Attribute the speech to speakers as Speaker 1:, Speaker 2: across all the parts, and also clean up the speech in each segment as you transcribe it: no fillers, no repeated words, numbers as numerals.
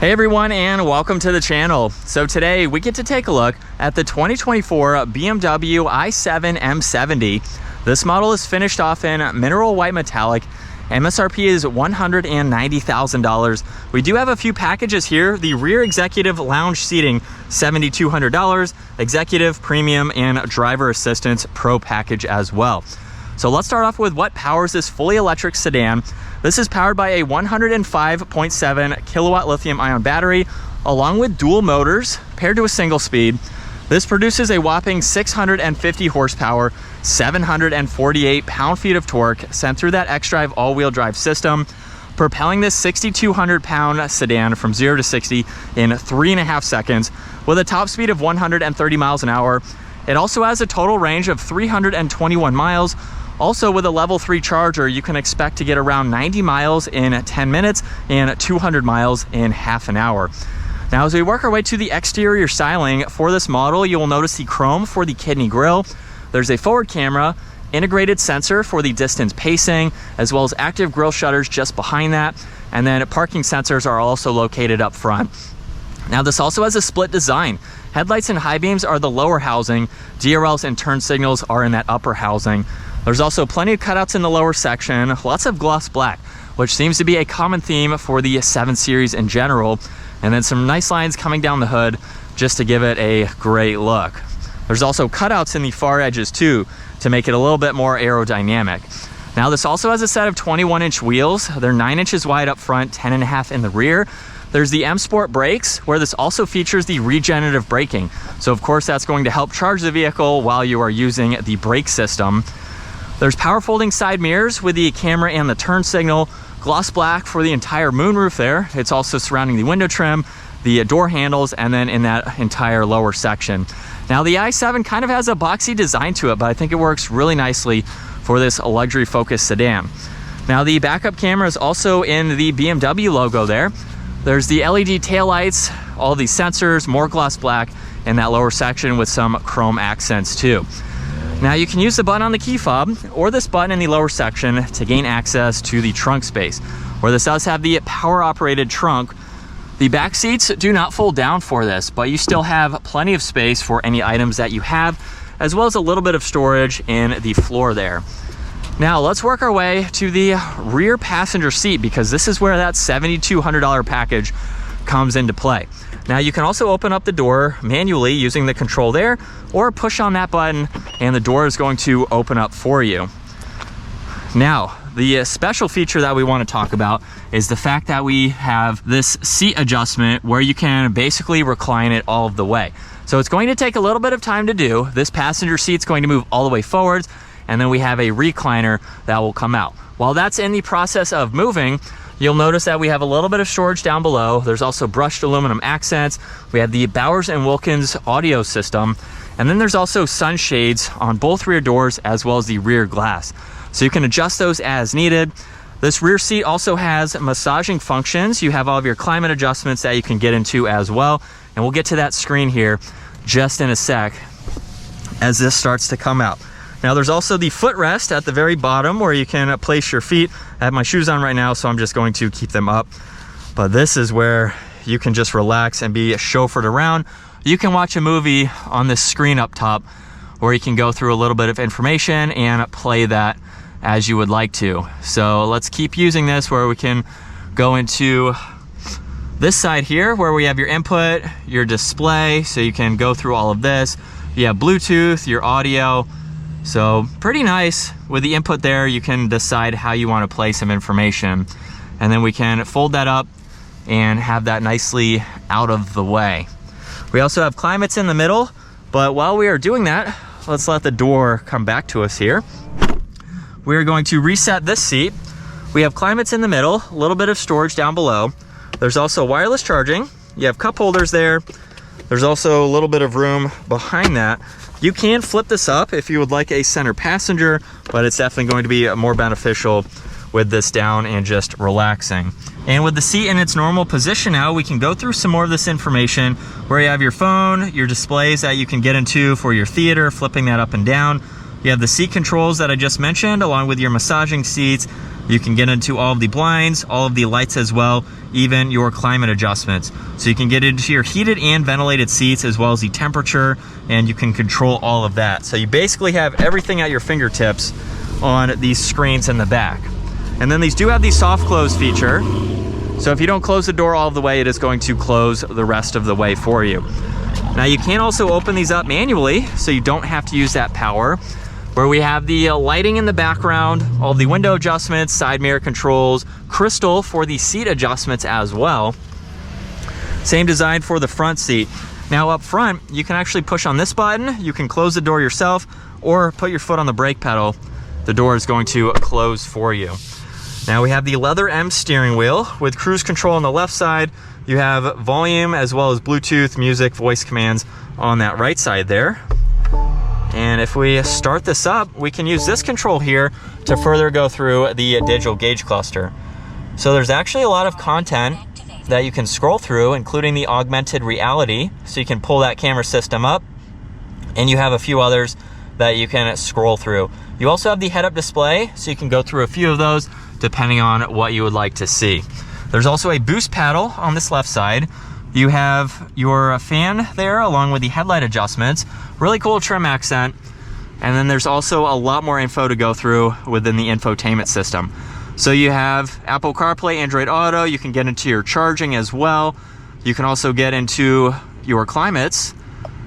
Speaker 1: Hey everyone, and welcome to the channel. So today we get to take a look at the 2024 BMW i7 M70. This model is finished off in mineral white metallic. MSRP is $190,000. We do have a few packages here. The rear executive lounge seating, $7,200, executive, premium, and driver assistance pro package as well. So let's start off with what powers this fully electric sedan. This is powered by a 105.7 kilowatt lithium ion battery, along with dual motors paired to a single speed. This produces a whopping 650 horsepower, 748 pound-feet of torque sent through that xDrive all-wheel drive system, propelling this 6,200 pound sedan from 0 to 60 in 3.5 seconds with a top speed of 130 miles an hour. It also has a total range of 321 miles. Also, with a level 3 charger, you can expect to get around 90 miles in 10 minutes and 200 miles in half an hour. Now, as we work our way to the exterior styling for this model, you will notice the chrome for the kidney grille. There's a forward camera, integrated sensor for the distance pacing, as well as active grille shutters just behind that. And then parking sensors are also located up front. Now, this also has a split design. Headlights and high beams are the lower housing. DRLs and turn signals are in that upper housing. There's also plenty of cutouts in the lower section, lots of gloss black, which seems to be a common theme for the 7 Series in general. And then some nice lines coming down the hood just to give it a great look. There's also cutouts in the far edges too to make it a little bit more aerodynamic. Now, this also has a set of 21-inch wheels. They're 9 inches wide up front, 10.5 in the rear. There's the M Sport brakes, where this also features the regenerative braking. So of course that's going to help charge the vehicle while you are using the brake system. There's power folding side mirrors with the camera and the turn signal, gloss black for the entire moonroof there. It's also surrounding the window trim, the door handles, and then in that entire lower section. Now, the i7 kind of has a boxy design to it, but I think it works really nicely for this luxury focused sedan. Now, the backup camera is also in the BMW logo there. There's the LED taillights, all these sensors, more gloss black in that lower section with some chrome accents too. Now, you can use the button on the key fob or this button in the lower section to gain access to the trunk space, where this does have the power operated trunk. The back seats do not fold down for this, but you still have plenty of space for any items that you have, as well as a little bit of storage in the floor there. Now, let's work our way to the rear passenger seat, because this is where that $7,200 package comes into play. Now, you can also open up the door manually using the control there, or push on that button and the door is going to open up for you. Now, the special feature that we want to talk about is the fact that we have this seat adjustment where you can basically recline it all of the way. So it's going to take a little bit of time to do. This passenger seat's going to move all the way forwards, and then we have a recliner that will come out. While that's in the process of moving, you'll notice that we have a little bit of storage down below. There's also brushed aluminum accents. We have the Bowers & Wilkins audio system. And then there's also sunshades on both rear doors as well as the rear glass. So you can adjust those as needed. This rear seat also has massaging functions. You have all of your climate adjustments that you can get into as well. And we'll get to that screen here just in a sec as this starts to come out. Now, there's also the footrest at the very bottom where you can place your feet. I have my shoes on right now, so I'm just going to keep them up. But this is where you can just relax and be chauffeured around. You can watch a movie on this screen up top, where you can go through a little bit of information and play that as you would like to. So let's keep using this, where we can go into this side here where we have your input, your display, so you can go through all of this. You have Bluetooth, your audio. So pretty nice. With the input there, you can decide how you want to play some information, and then we can fold that up and have that nicely out of the way. We also have climates in the middle, but while we are doing that, let's let the door come back to us here. We're going to reset this seat. We have climates in the middle, a little bit of storage down below. There's also wireless charging. You have cup holders there. There's also a little bit of room behind that. You can flip this up if you would like a center passenger, but it's definitely going to be more beneficial with this down and just relaxing. And with the seat in its normal position now, we can go through some more of this information, where you have your phone, your displays that you can get into for your theater, flipping that up and down. You have the seat controls that I just mentioned, along with your massaging seats, You can get into all of the blinds, all of the lights as well, even your climate adjustments. So you can get into your heated and ventilated seats as well as the temperature, and you can control all of that. So you basically have everything at your fingertips on these screens in the back. And then these do have the soft close feature. So if you don't close the door all the way, it is going to close the rest of the way for you. Now you can also open these up manually, so you don't have to use that power. Where we have the lighting in the background, all the window adjustments, side mirror controls, crystal for the seat adjustments as well. Same design for the front seat. Now up front, you can actually push on this button, you can close the door yourself, or put your foot on the brake pedal. The door is going to close for you. Now we have the leather M steering wheel with cruise control on the left side. You have volume as well as Bluetooth, music, voice commands on that right side there. And if we start this up, we can use this control here to further go through the digital gauge cluster. So there's actually a lot of content that you can scroll through, including the augmented reality. So you can pull that camera system up, and you have a few others that you can scroll through. You also have the head-up display, so you can go through a few of those depending on what you would like to see. There's also a boost paddle on this left side. You have your fan there along with the headlight adjustments. Really cool trim accent. And then there's also a lot more info to go through within the infotainment system. So you have Apple CarPlay, Android Auto. You can get into your charging as well. You can also get into your climates.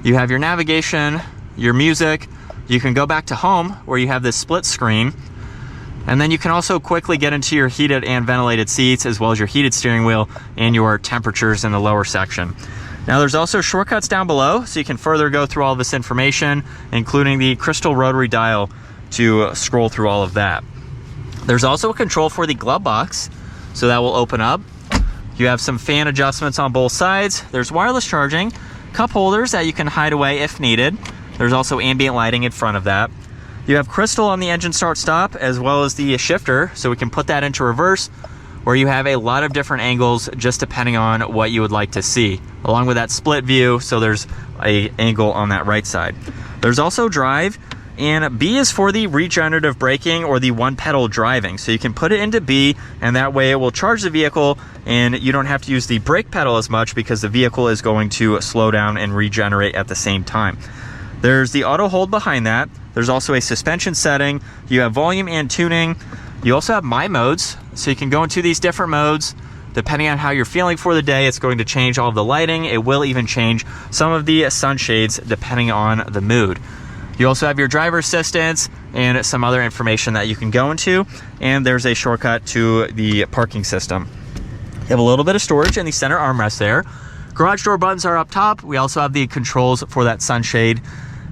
Speaker 1: You have your navigation, your music. You can go back to home where you have this split screen. And then you can also quickly get into your heated and ventilated seats as well as your heated steering wheel and your temperatures in the lower section. Now there's also shortcuts down below, so you can further go through all this information, including the crystal rotary dial to scroll through all of that. There's also a control for the glove box, so that will open up. You have some fan adjustments on both sides. There's wireless charging, cup holders that you can hide away if needed. There's also ambient lighting in front of that. You have crystal on the engine start stop as well as the shifter, so we can put that into reverse, where you have a lot of different angles just depending on what you would like to see, along with that split view, so there's an angle on that right side. There's also drive, and B is for the regenerative braking or the one pedal driving. So you can put it into B, and that way it will charge the vehicle and you don't have to use the brake pedal as much because the vehicle is going to slow down and regenerate at the same time. There's the auto hold behind that. There's also a suspension setting. You have volume and tuning. You also have My Modes, so you can go into these different modes. Depending on how you're feeling for the day, it's going to change all of the lighting. It will even change some of the sunshades depending on the mood. You also have your driver assistance and some other information that you can go into. And there's a shortcut to the parking system. You have a little bit of storage in the center armrest there. Garage door buttons are up top. We also have the controls for that sunshade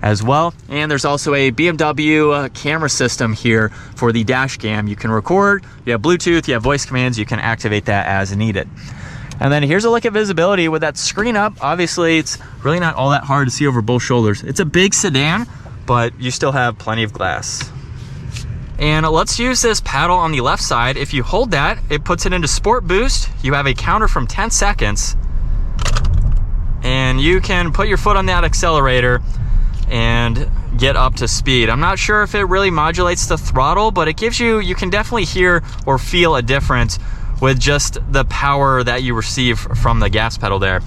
Speaker 1: as well. And there's also a BMW camera system here for the dash cam. You can record, you have Bluetooth, you have voice commands, you can activate that as needed. And then here's a look at visibility with that screen up. Obviously, it's really not all that hard to see over both shoulders. It's a big sedan, but you still have plenty of glass. And let's use this paddle on the left side. If you hold that, it puts it into Sport Boost. You have a counter from 10 seconds, and you can put your foot on that accelerator and get up to speed. I'm not sure if it really modulates the throttle, but it gives you can definitely hear or feel a difference with just the power that you receive from the gas pedal there.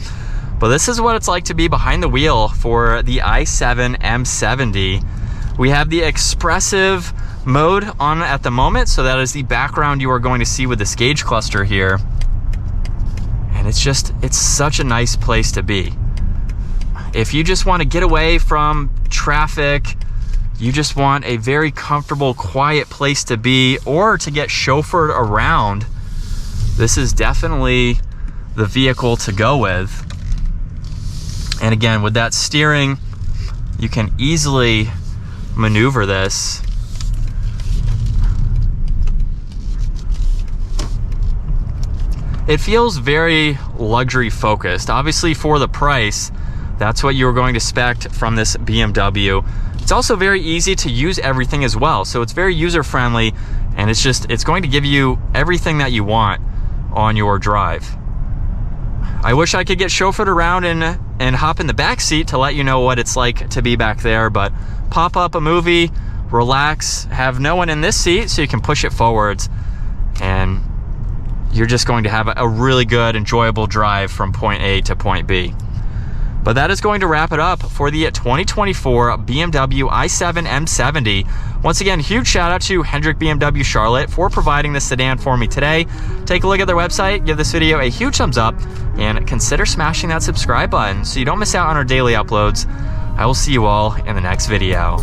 Speaker 1: But this is what it's like to be behind the wheel for the i7 M70. We have the expressive mode on at the moment, so that is the background you are going to see with this gauge cluster here. And it's such a nice place to be. If you just want to get away from traffic, you just want a very comfortable, quiet place to be, or to get chauffeured around, this is definitely the vehicle to go with. And again, with that steering, you can easily maneuver this. It feels very luxury focused. Obviously for the price, that's what you're going to expect from this BMW. It's also very easy to use everything as well. So it's very user friendly, and it's going to give you everything that you want on your drive. I wish I could get chauffeured around and hop in the back seat to let you know what it's like to be back there, but pop up a movie, relax, have no one in this seat so you can push it forwards. and you're just going to have a really good, enjoyable drive from point A to point B. But that is going to wrap it up for the 2024 BMW i7 M70. Once again, huge shout out to Hendrick BMW Charlotte for providing this sedan for me today. Take a look at their website, give this video a huge thumbs up, and consider smashing that subscribe button so you don't miss out on our daily uploads. I will see you all in the next video.